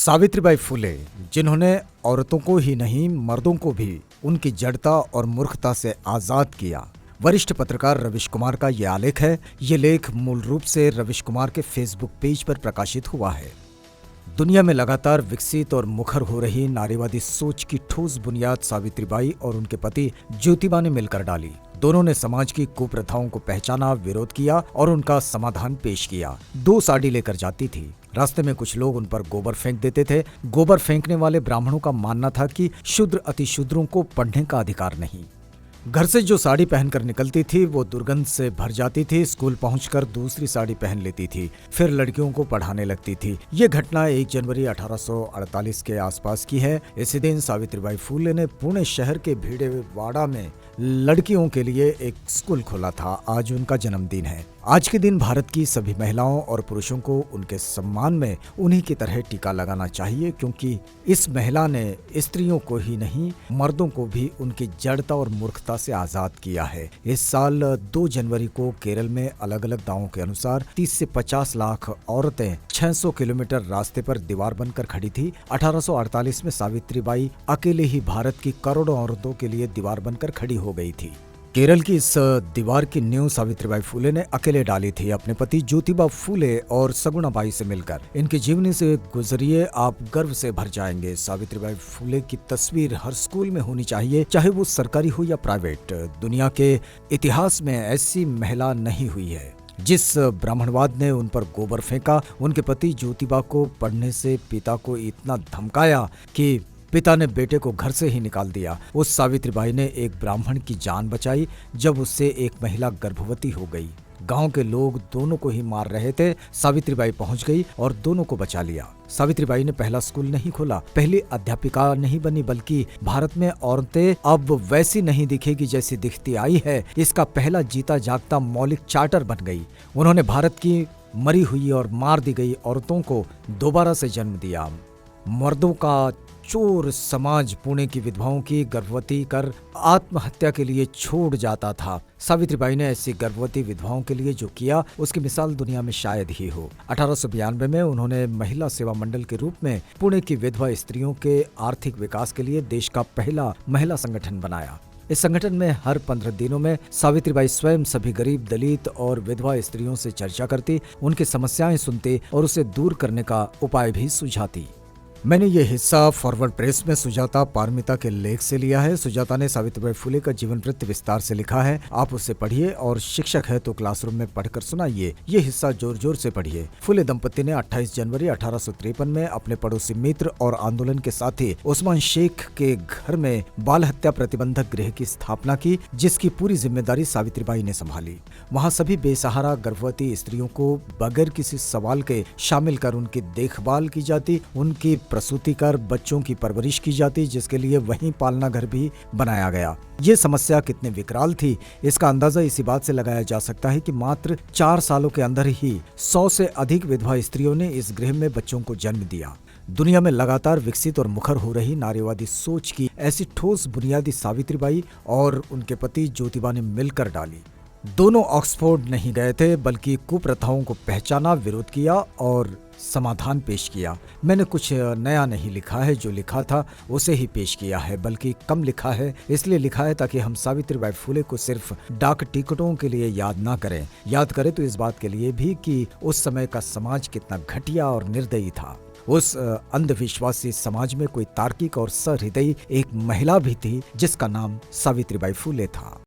सावित्रीबाई फुले, जिन्होंने औरतों को ही नहीं मर्दों को भी उनकी जड़ता और मूर्खता से आजाद किया। वरिष्ठ पत्रकार रविश कुमार का यह आलेख है। ये लेख मूल रूप से रविश कुमार के फेसबुक पेज पर प्रकाशित हुआ है। दुनिया में लगातार विकसित और मुखर हो रही नारीवादी सोच की ठोस बुनियाद सावित्रीबाई और उनके पति ज्योतिबा ने मिलकर डाली। दोनों ने समाज की कुप्रथाओं को पहचाना, विरोध किया और उनका समाधान पेश किया। 2 साड़ी लेकर जाती थी। रास्ते में कुछ लोग उन पर गोबर फेंक देते थे। गोबर फेंकने वाले ब्राह्मणों का मानना था कि शूद्र अतिशूद्रों को पढ़ने का अधिकार नहीं। घर से जो साड़ी पहनकर निकलती थी वो दुर्गंध से भर जाती थी। स्कूल पहुंचकर दूसरी साड़ी पहन लेती थी, फिर लड़कियों को पढ़ाने लगती थी। ये घटना 1 जनवरी 1848 के आसपास की है। इसी दिन सावित्रीबाई फुले ने पुणे शहर के भिडेवाड़ा में लड़कियों के लिए एक स्कूल खोला था। आज उनका जन्मदिन है। आज के दिन भारत की सभी महिलाओं और पुरुषों को उनके सम्मान में उन्हीं की तरह टीका लगाना चाहिए, क्योंकि इस महिला ने स्त्रियों को ही नहीं मर्दों को भी उनकी जड़ता और मूर्खता से आजाद किया है। इस साल 2 जनवरी को केरल में अलग अलग दावों के अनुसार 30 से 50 लाख औरतें 600 किलोमीटर रास्ते पर दीवार बनकर खड़ी थी। 1848 में सावित्रीबाई अकेले ही भारत की करोड़ों औरतों के लिए दीवार बनकर खड़ी हो गई थी। केरल की इस दीवार की नींव सावित्रीबाई फुले ने अकेले डाली थी, अपने पति ज्योतिबा फुले और सगुणाबाई से मिलकर। इनकी जीवनी से गुजरिए आप गर्व से भर जाएंगे। सावित्रीबाई फुले की तस्वीर हर स्कूल में होनी चाहिए, चाहे वो सरकारी हो या प्राइवेट। दुनिया के इतिहास में ऐसी महिला नहीं हुई है। जिस ब्राह्मणवाद ने उन पर गोबर फेंका, उनके पति ज्योतिबा को पढ़ने से पिता को इतना धमकाया कि पिता ने बेटे को घर से ही निकाल दिया। उस सावित्रीबाई ने एक ब्राह्मण की जान बचाई जब उससे एक महिला गर्भवती हो गई। गांव के लोग दोनों को ही मार रहे थे। सावित्रीबाई पहुंच गई और दोनों को बचा लिया। सावित्रीबाई ने पहला स्कूल नहीं खोला, पहली अध्यापिका नहीं बनी, बल्कि भारत में औरतें अब वैसी नहीं दिखेगी जैसी दिखती आई है, इसका पहला जीता जागता मौलिक चार्टर बन गई। उन्होंने भारत की मरी हुई और मार दी गई औरतों को दोबारा से जन्म दिया। मर्दों का चोर समाज पुणे की विधवाओं की गर्भवती कर आत्महत्या के लिए छोड़ जाता था। सावित्रीबाई ने ऐसी गर्भवती विधवाओं के लिए जो किया, उसकी मिसाल दुनिया में शायद ही हो। 1892 में उन्होंने महिला सेवा मंडल के रूप में पुणे की विधवा स्त्रियों के आर्थिक विकास के लिए देश का पहला महिला संगठन बनाया। इस संगठन में हर 15 दिनों में सावित्रीबाई स्वयं सभी गरीब, दलित और विधवा स्त्रियों से चर्चा करती, उनकी समस्याएं सुनती और उसे दूर करने का उपाय भी सुझाती। मैंने ये हिस्सा फॉरवर्ड प्रेस में सुजाता पारमिता के लेख से लिया है। सुजाता ने सावित्रीबाई फुले का जीवन वृत्त विस्तार से लिखा है। आप उसे पढ़िए और शिक्षक है तो क्लासरूम में पढ़कर सुनाइए। ये हिस्सा जोर जोर से पढ़िए। फुले दंपति ने 28 जनवरी 1853 में अपने पड़ोसी मित्र और आंदोलन के साथी उस्मान शेख के घर में बाल हत्या प्रतिबंधक गृह की स्थापना की, जिसकी पूरी जिम्मेदारी सावित्रीबाई ने संभाली। वहाँ सभी बेसहारा गर्भवती स्त्रियों को बगैर किसी सवाल के शामिल कर उनकी देखभाल की जाती, उनकी प्रसूति कर बच्चों की परवरिश की जाती, जिसके लिए वहीं पालना घर भी बनाया गया। ये समस्या कितनी विकराल थी, इसका अंदाजा इसी बात से लगाया जा सकता है कि मात्र 4 सालों के अंदर ही 100 से अधिक विधवा स्त्रियों ने इस गृह में बच्चों को जन्म दिया। दुनिया में लगातार विकसित और मुखर हो रही नारीवादी सोच की ऐसी ठोस बुनियादी सावित्रीबाई और उनके पति ज्योतिबा ने मिलकर डाली। दोनों ऑक्सफोर्ड नहीं गए थे, बल्कि कुप्रथाओं को पहचाना, विरोध किया और समाधान पेश किया। मैंने कुछ नया नहीं लिखा है, जो लिखा था उसे ही पेश किया है, बल्कि कम लिखा है। इसलिए लिखा है ताकि हम सावित्रीबाई फुले को सिर्फ डाक टिकटों के लिए याद ना करें, याद करें तो इस बात के लिए भी कि उस समय का समाज कितना घटिया और निर्दयी था। उस अंधविश्वासी समाज में कोई तार्किक और सहृदयी एक महिला भी थी, जिसका नाम सावित्रीबाई फुले था।